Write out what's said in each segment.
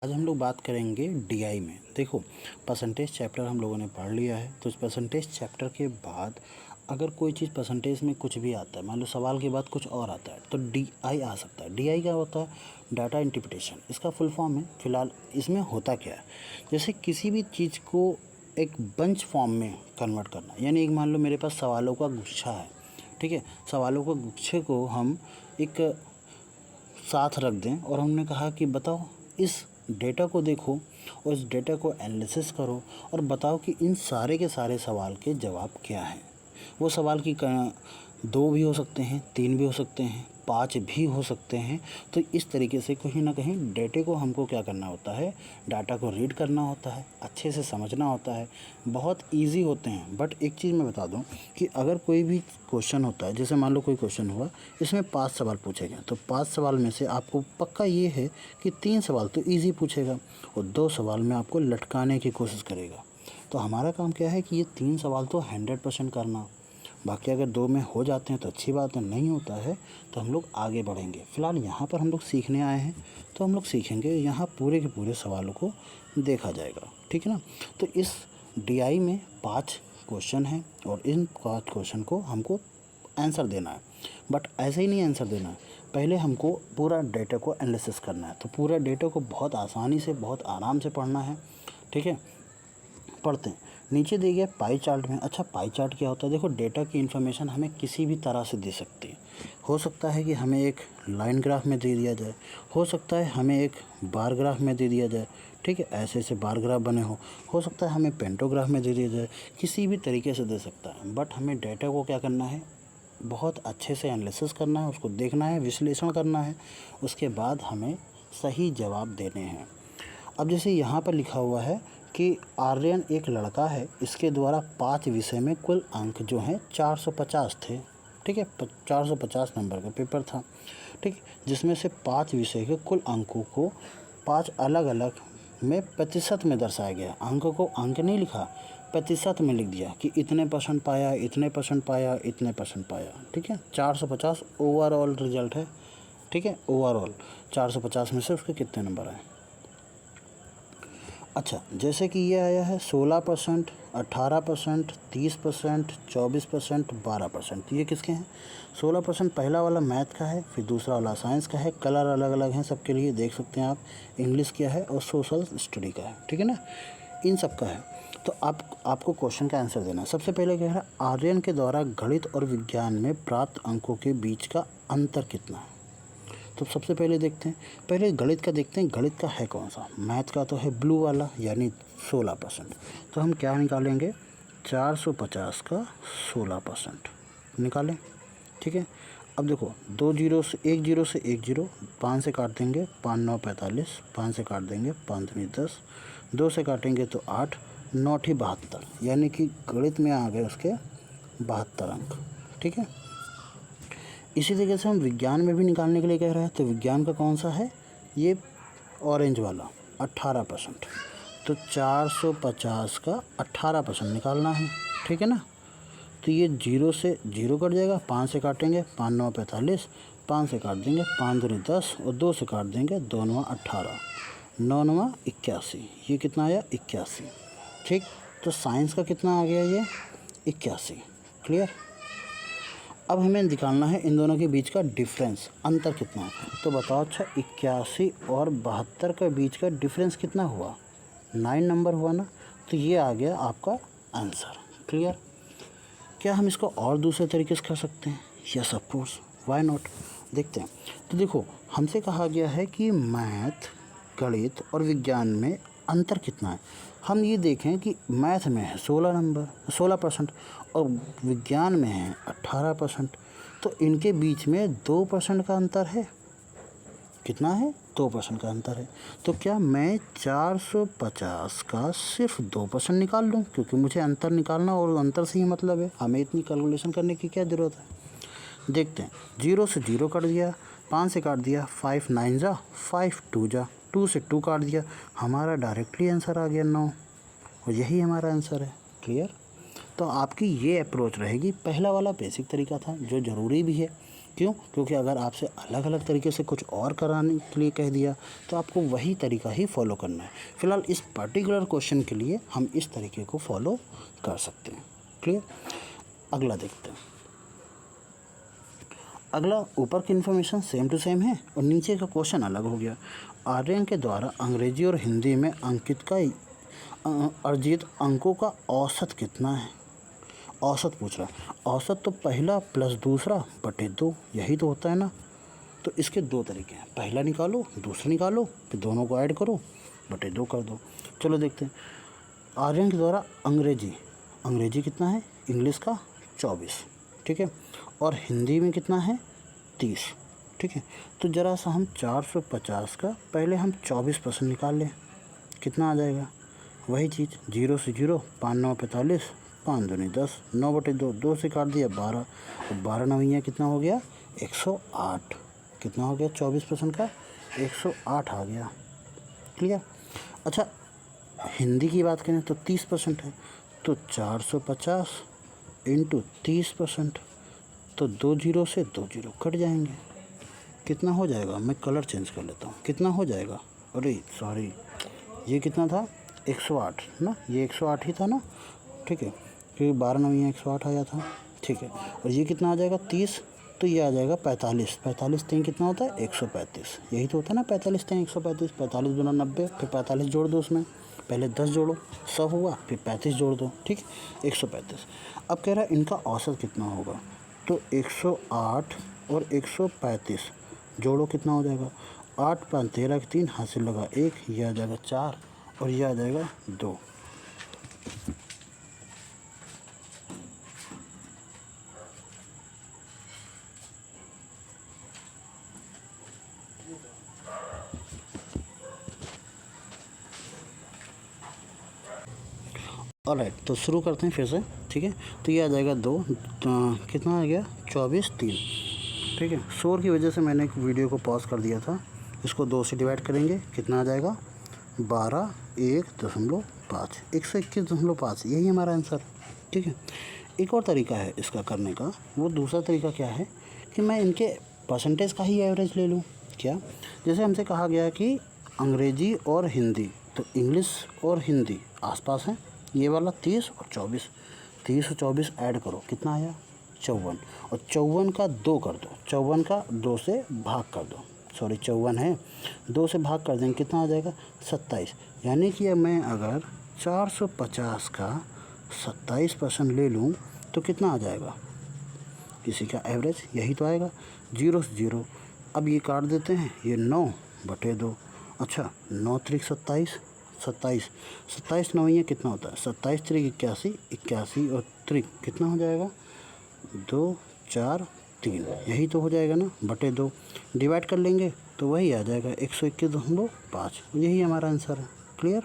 आज हम लोग बात करेंगे डीआई में। देखो, परसेंटेज चैप्टर हम लोगों ने पढ़ लिया है, तो इस परसेंटेज चैप्टर के बाद अगर कोई चीज़ परसेंटेज में कुछ भी आता है, मान लो सवाल के बाद कुछ और आता है, तो डीआई आ सकता है। डीआई क्या होता है? डाटा इंटरप्रिटेशन, इसका फुल फॉर्म है। फिलहाल इसमें होता क्या है, जैसे किसी भी चीज़ को एक बंच फॉर्म में कन्वर्ट करना, यानी एक मान लो मेरे पास सवालों का गुच्छा है, ठीक है। सवालों के गुच्छे को हम एक साथ रख दें और हमने कहा कि बताओ इस डेटा को देखो और इस डेटा को एनालिसिस करो और बताओ कि इन सारे के सारे सवाल के जवाब क्या हैं। वो सवाल की 2 भी हो सकते हैं, 3 भी हो सकते हैं, 5 भी हो सकते हैं। तो इस तरीके से कहीं ना कहीं डेटे को हमको क्या करना होता है, डाटा को रीड करना होता है, अच्छे से समझना होता है। बहुत इजी होते हैं। बट एक चीज़ मैं बता दूं कि अगर कोई भी क्वेश्चन होता है, जैसे मान लो कोई क्वेश्चन हुआ, इसमें 5 सवाल पूछे गए, तो 5 सवाल में से आपको पक्का ये है कि 3 सवाल तो ईजी पूछेगा और 2 सवाल में आपको लटकाने की कोशिश करेगा। तो हमारा काम क्या है कि ये 3 सवाल तो 100% करना। बाकी अगर 2 में हो जाते हैं तो अच्छी बात है, नहीं होता है तो हम लोग आगे बढ़ेंगे। फ़िलहाल यहाँ पर हम लोग सीखने आए हैं, तो हम लोग सीखेंगे। यहाँ पूरे के पूरे सवालों को देखा जाएगा, ठीक है ना। तो इस डीआई में 5 क्वेश्चन हैं और इन 5 क्वेश्चन को हमको आंसर देना है। बट ऐसे ही नहीं आंसर देना है, पहले हमको पूरा डेटा को एनालिसिस करना है। तो पूरा डेटा को बहुत आसानी से, बहुत आराम से पढ़ना है, ठीक है। पढ़ते हैं। नीचे दिए गए पाई चार्ट में, अच्छा पाई चार्ट क्या होता है? देखो, डेटा की इन्फॉर्मेशन हमें किसी भी तरह से दे सकती है। हो सकता है कि हमें एक लाइन ग्राफ में दे दिया जाए, हो सकता है हमें एक बार ग्राफ में दे दिया जाए, ठीक है, ऐसे ऐसे बार ग्राफ बने हो सकता है हमें पेंटोग्राफ में दे दिया जाए, किसी भी तरीके से दे सकता है। बट हमें डेटा को क्या करना है, बहुत अच्छे से एनालिसिस करना है, उसको देखना है, विश्लेषण करना है, उसके बाद हमें सही जवाब देने हैं। अब जैसे यहाँ पर लिखा हुआ है कि आर्यन एक लड़का है, इसके द्वारा 5 विषय में कुल अंक जो हैं 450 थे, ठीक है। 450 नंबर का पेपर था, ठीक, जिसमें से 5 विषय के कुल अंकों को 5 अलग अलग में प्रतिशत में दर्शाया गया। अंक को अंक नहीं लिखा, प्रतिशत में लिख दिया कि इतने परसेंट पाया, इतने परसेंट पाया, इतने परसेंट पाया, ठीक है। 450 ओवरऑल रिजल्ट है, ठीक है। ओवरऑल 450 में से उसके कितने नंबर आए। अच्छा, जैसे कि ये आया है 16%, 18%, 30%, 24%, 12%। ये किसके हैं? 16% पहला वाला मैथ का है, फिर दूसरा वाला साइंस का है। कलर अलग अलग हैं सबके लिए, देख सकते हैं आप। इंग्लिश क्या है और सोशल स्टडी का है, ठीक है ना, इन सब का है। तो आपको क्वेश्चन का आंसर देना है। सबसे पहले कह रहा है आर्यन के द्वारा गणित और विज्ञान में प्राप्त अंकों के बीच का अंतर कितना है। तो सबसे पहले देखते हैं, पहले गणित का देखते हैं। गणित का है कौन सा? मैथ का तो है ब्लू वाला, यानी 16%। तो हम क्या निकालेंगे? 450 का 16% निकालें, ठीक है। अब देखो, 2 जीरो से 1 जीरो से 1 जीरो, 5 से काट देंगे, 5 9 45, 5 से काट देंगे, 5 दूनी 10, 2 से काटेंगे तो 8, 9 ठी 72, यानी कि गणित में आ गए उसके 72 अंक, ठीक है। इसी तरीके से हम विज्ञान में भी निकालने के लिए कह रहे हैं, तो विज्ञान का कौन सा है? ये ऑरेंज वाला 18%। तो 450 का 18% निकालना है, ठीक है ना। तो ये 0 से 0 कट जाएगा, 5 से काटेंगे, 5 9 45, 5 से काट देंगे, 5 दूनी 10 और 2 से काट देंगे, 2 9 18, 9 9 81। ये कितना आया? 81, ठीक। तो साइंस का कितना आ गया? ये 81। क्लियर। अब हमें निकालना है इन दोनों के बीच का डिफरेंस, अंतर कितना है। तो बताओ, अच्छा 81 और 72 के बीच का डिफरेंस कितना हुआ? 9 नंबर हुआ ना। तो ये आ गया आपका आंसर। क्लियर। क्या हम इसको और दूसरे तरीके से कर सकते हैं? Yes of course, why not. देखते हैं। तो देखो, हमसे कहा गया है कि मैथ, गणित और विज्ञान में अंतर कितना है। हम ये देखें कि मैथ में है 16 नंबर, 16% और विज्ञान में है 18%। तो इनके बीच में 2% का अंतर है। कितना है? 2% का अंतर है। तो क्या मैं 450 का सिर्फ 2% निकाल लूँ, क्योंकि मुझे अंतर निकालना और अंतर से ही मतलब है, हमें इतनी कैलकुलेशन करने की क्या ज़रूरत है। देखते हैं। 0 से 0 काट दिया, 5 से काट दिया, 5 9 जा 5 2 जा, 2 से 2 काट दिया, हमारा डायरेक्टली आंसर आ गया 9, और यही हमारा आंसर है। क्लियर। तो आपकी ये अप्रोच रहेगी। पहला वाला बेसिक तरीका था जो ज़रूरी भी है, क्यों? क्योंकि अगर आपसे अलग अलग तरीके से कुछ और कराने के लिए कह दिया तो आपको वही तरीका ही फॉलो करना है। फ़िलहाल इस पर्टिकुलर क्वेश्चन के लिए हम इस तरीके को फॉलो कर सकते हैं। क्लियर? अगला देखते हैं। अगला, ऊपर की इन्फॉर्मेशन सेम टू सेम है और नीचे का क्वेश्चन अलग हो गया। आर्यन के द्वारा अंग्रेजी और हिंदी में अंकित का अर्जित अंकों का औसत कितना है? औसत पूछ रहा है। औसत तो पहला प्लस दूसरा बटे 2, यही तो होता है ना। तो इसके दो तरीके हैं, पहला निकालो दूसरा निकालो, फिर दोनों को ऐड करो बटे 2 कर दो। चलो देखते हैं। आर्यन के द्वारा अंग्रेजी कितना है? इंग्लिश का 24, ठीक है, और हिंदी में कितना है? 30, ठीक है। तो ज़रा सा हम 450 का पहले हम 24% निकाल लें, कितना आ जाएगा? वही चीज़, 0 से 0, 5 9 45, 5 दूनी 10, 9 बटे 2, 2 से काट दिया 12, और 12 नवैया कितना हो गया? 108। कितना हो गया 24% का? 108 आ गया। क्लियर? अच्छा, हिंदी की बात करें तो 30% है, तो 450 इंटू 30%, तो 2 जीरो से 2 जीरो कट जाएंगे। कितना हो जाएगा? मैं कलर चेंज कर लेता हूँ, कितना हो जाएगा? अरे सॉरी, ये कितना था? 108 ना, ये 108 ही था ना, ठीक है, क्योंकि 12 नवैया 108 आया था, ठीक है। और ये कितना आ जाएगा? 30, तो ये आ जाएगा 45, 45 3 कितना होता है? 135, यही तो होता है ना, 45 3 135, 45 दूना 90, फिर 45 जोड़ दो उसमें, पहले 10 जोड़ो 100 हुआ, फिर 35 जोड़ दो, ठीक, 135। अब कह रहा है इनका औसत कितना होगा, तो 108 और 135 जोड़ो, कितना हो जाएगा? 8 5 13 के 3, हाथ से लगा 1, ये आ जाएगा 4 और ये आ जाएगा 2। ऑलराइट, तो शुरू करते हैं फिर से, ठीक है। तो ये आ जाएगा 2, कितना आ गया? 24 3, ठीक है। शोर की वजह से मैंने एक वीडियो को पॉज कर दिया था। इसको 2 से डिवाइड करेंगे, कितना आ जाएगा? 12 1.5, 121.5, यही हमारा आंसर, ठीक है। एक और तरीका है इसका करने का, वो दूसरा तरीका क्या है कि मैं इनके परसेंटेज का ही एवरेज ले लूँ। क्या? जैसे हमसे कहा गया कि अंग्रेजी और हिंदी, तो इंग्लिश और हिंदी आसपास हैं, ये वाला 30 और 24, 30 और 24 ऐड करो, कितना आया? 54, और 54 का 2 कर दो, 54 का 2 से भाग कर दो, सॉरी 54 है, 2 से भाग कर देंगे, कितना आ जाएगा? 27। यानी कि मैं अगर 450 का 27% ले लूँ तो कितना आ जाएगा? किसी का एवरेज यही तो आएगा, 0 से 0। अब ये काट देते हैं, ये 9 बटे 2, अच्छा 9 त्रिक 27, 27 27 नवैया कितना होता है? 27 त्रिक 81, 81 और त्रिक कितना हो जाएगा? 2 4 3, यही तो हो जाएगा ना, बटे 2। डिवाइड कर लेंगे तो वही आ जाएगा 121.5, यही हमारा आंसर है। क्लियर?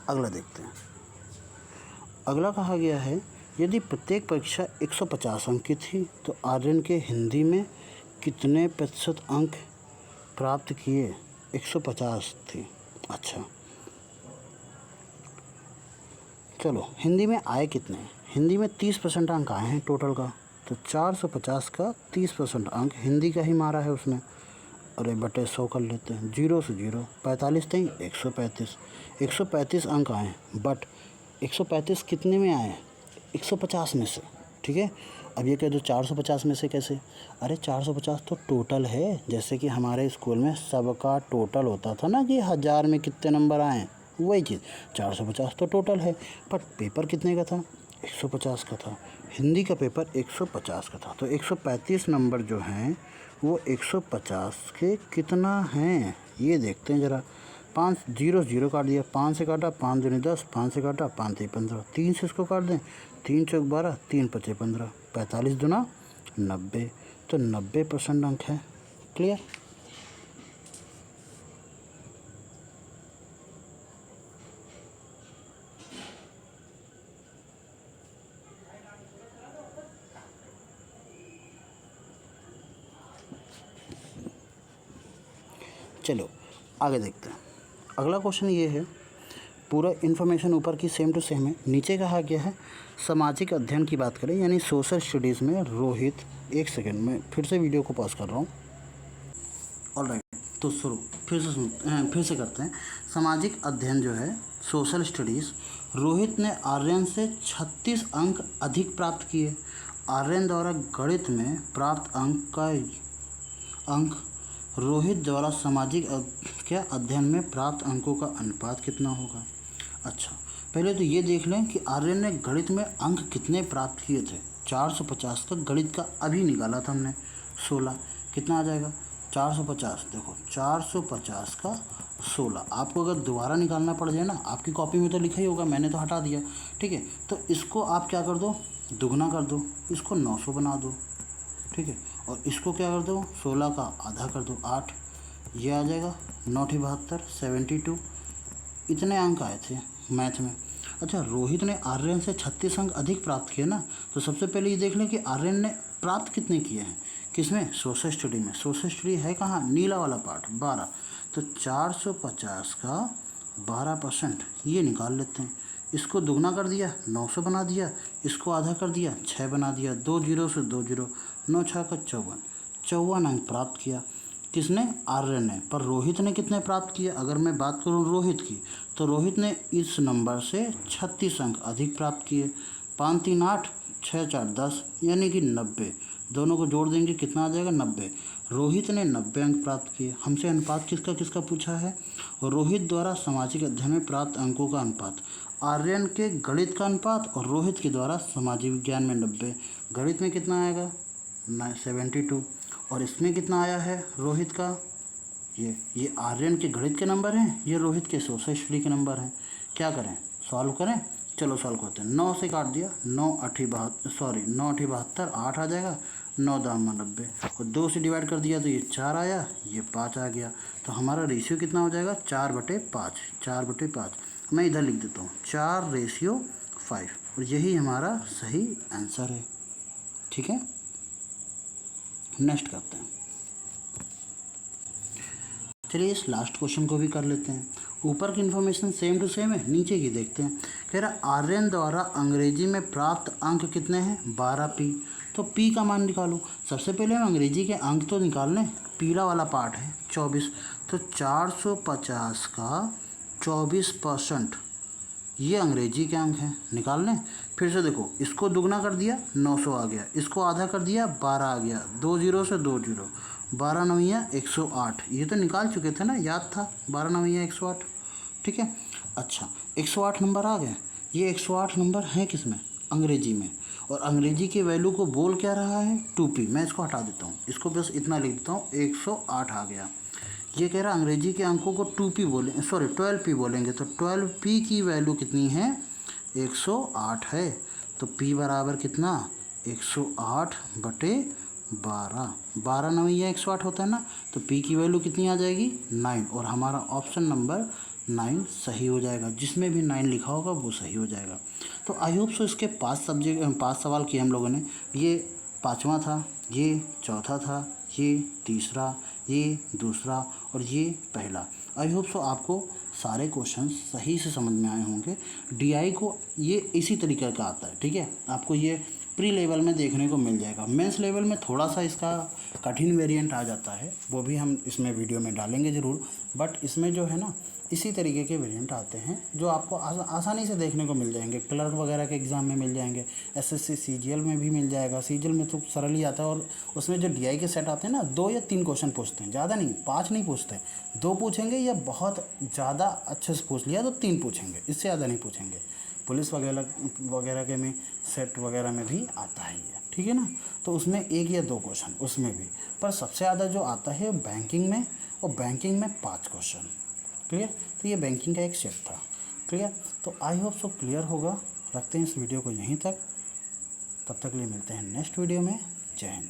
अगला देखते हैं। अगला कहा गया है, यदि प्रत्येक परीक्षा 150 अंक की थी तो आर्यन के हिंदी में कितने प्रतिशत अंक प्राप्त किए? 150 थी, अच्छा चलो हिंदी में आए कितने? हिंदी में 30% अंक आए हैं टोटल का, तो 450 का 30% अंक हिंदी का ही मारा है उसने। अरे बटे 100 कर लेते हैं, 0 से 0, 45 नहीं 135, 135 अंक आए हैं, बट 135 कितने में आए हैं? 150 में से, ठीक है। अब ये कह दो 450 में से कैसे? अरे 450 तो टोटल है, जैसे कि हमारे स्कूल में सबका टोटल होता था ना कि 1000 में कितने नंबर आए, वही चीज़ 450 तो टोटल है, बट पेपर कितने का था? 150 का था। हिंदी का पेपर 150 का था, तो 135 नंबर जो हैं वो 150 के कितना हैं ये देखते हैं ज़रा। 5 0 0 काट दिया, 5 से काटा 5 दूनी 10, 5 से काटा 5 3 15, 3 से इसको काट दें, 3 चौक 12, 3 पचे 15, 45 दूना 90, तो 90% अंक है। क्लियर? चलो आगे देखते हैं। अगला क्वेश्चन ये है, पूरा इन्फॉर्मेशन ऊपर की सेम टू सेम है। नीचे कहा गया है सामाजिक अध्ययन की बात करें यानी सोशल स्टडीज़ में रोहित, एक सेकंड में फिर से वीडियो को पॉज कर रहा हूँ। ऑलराइट, तो शुरू फिर से करते हैं। सामाजिक अध्ययन जो है सोशल स्टडीज़, रोहित ने आर्यन से 36 अंक अधिक प्राप्त किए। आर्यन द्वारा गणित में प्राप्त अंक रोहित द्वारा सामाजिक अध्ययन में प्राप्त अंकों का अनुपात कितना होगा। अच्छा, पहले तो ये देख लें कि आर्यन ने गणित में अंक कितने प्राप्त किए थे। 450 का गणित का अभी निकाला था हमने 16, कितना आ जाएगा 450। देखो 450 का 16, आपको अगर दोबारा निकालना पड़ जाए ना, आपकी कॉपी में तो लिखा ही होगा, मैंने तो हटा दिया, ठीक है। तो इसको आप क्या कर दो, दुगना कर दो, इसको 900 बना दो, ठीक है। और इसको क्या कर दो, 16 का आधा कर दो 8, ये आ जाएगा 9×72 72। इतने अंक आए थे मैथ में। अच्छा, रोहित ने आर्यन से 36 अंक अधिक प्राप्त किए ना, तो सबसे पहले ये देख लें कि आर्यन ने प्राप्त कितने किए हैं, किसमें, सोशल स्टडी में। सोशल स्टडी है कहाँ, नीला वाला पार्ट 12। तो 450 का 12% ये निकाल लेते हैं। इसको दुगना कर दिया 900 बना दिया, इसको आधा कर दिया 6 बना दिया, 2 0 से 2 0, 9 6 का 54 अंक प्राप्त किया। किसने, आर्यन ने। पर रोहित ने कितने प्राप्त किए, अगर मैं बात करूं रोहित की, तो रोहित ने इस नंबर से 36 अंक अधिक प्राप्त किए। 5 3 8, 6 4 10 यानी कि 90। दोनों को जोड़ देंगे कितना आ जाएगा 90। रोहित ने 90 अंक प्राप्त किए। हमसे अनुपात किसका किसका पूछा है, रोहित द्वारा सामाजिक अध्ययन में प्राप्त अंकों का अनुपात। आर्यन के गणित का अनुपात और रोहित के द्वारा सामाजिक विज्ञान में 90। गणित में कितना आएगा 72, और इसमें कितना आया है रोहित का, ये आर्यन के गणित के नंबर हैं, ये रोहित के सोशल स्टडी के नंबर हैं। क्या करें, सॉल्व करें, चलो सॉल्व करते हैं। 9 से काट दिया, 9 8 72, 8 आ जाएगा, 9 दाम 90, और 2 से डिवाइड कर दिया तो ये 4 आया, ये 5 आ गया। तो हमारा रेशियो कितना हो जाएगा 4/5, 4/5। मैं इधर लिख देता हूँ 4:5, और यही हमारा सही आंसर है, ठीक है। नेक्स्ट करते हैं, चलिए इस लास्ट क्वेश्चन को भी कर लेते हैं। ऊपर की इन्फॉर्मेशन सेम टू सेम है, नीचे की देखते हैं। कह रहा आर्यन द्वारा अंग्रेजी में प्राप्त अंक कितने हैं 12p। तो p का मान निकालो। सबसे पहले हम अंग्रेजी के अंक तो निकाल लें, पीला वाला पार्ट है 24। तो 450 का 24% ये अंग्रेजी के अंक हैं, निकाल लें। फिर से देखो, इसको दुगना कर दिया 900 आ गया, इसको आधा कर दिया 12 आ गया, 2 0 से 2 0, 12 9 108। ये तो निकाल चुके थे ना, याद था 12 9 108, ठीक है। अच्छा, 108 नंबर आ गए। ये 108 नंबर हैं किस में, अंग्रेजी में। और अंग्रेजी के वैल्यू को बोल क्या रहा है 2p। मैं इसको हटा देता हूँ, इसको बस इतना लिख देता हूँ 108 आ गया। ये कह रहा अंग्रेजी के अंकों को 2p बोलें, 12p बोलेंगे। तो 12p की वैल्यू कितनी है 108 है। तो p बराबर कितना 108/12, 12 9 108 होता है ना। तो p की वैल्यू कितनी आ जाएगी 9, और हमारा ऑप्शन नंबर 9 सही हो जाएगा। जिसमें भी 9 लिखा होगा वो सही हो जाएगा। तो आई होप सो इसके 5 सवाल किए हम लोगों ने। ये 5वां था, ये चौथा था, ये तीसरा, ये दूसरा, और ये पहला। आई होप सो आपको सारे क्वेश्चन सही से समझ में आए होंगे। डीआई को ये इसी तरीके का आता है, ठीक है। आपको ये प्री लेवल में देखने को मिल जाएगा। मेंस लेवल में थोड़ा सा इसका कठिन वेरिएंट आ जाता है, वो भी हम इसमें वीडियो में डालेंगे ज़रूर। बट इसमें जो है ना, इसी तरीके के वेरिएंट आते हैं जो आपको आसानी से देखने को मिल जाएंगे। क्लर्क वगैरह के एग्ज़ाम में मिल जाएंगे, एसएससी सीजीएल में भी मिल जाएगा। सीजीएल में तो सरल ही आता है, और उसमें जो डीआई के सेट आते हैं ना, 2 या 3 क्वेश्चन पूछते हैं, ज़्यादा नहीं, 5 नहीं पूछते। 2 पूछेंगे, या बहुत ज़्यादा अच्छे से पूछ लिया तो 3 पूछेंगे, इससे ज़्यादा नहीं पूछेंगे। पुलिस वगैरह के में सेट वगैरह में भी आता है ये, ठीक है ना। तो उसमें 1 या 2 क्वेश्चन उसमें भी, पर सबसे ज़्यादा जो आता है बैंकिंग में, और बैंकिंग में 5 क्वेश्चन। क्लियर। तो ये बैंकिंग का एक सेट था। क्लियर। तो आई होप सो क्लियर होगा। रखते हैं इस वीडियो को यहीं तक, तब तक के लिए मिलते हैं नेक्स्ट वीडियो में। जय हिंद।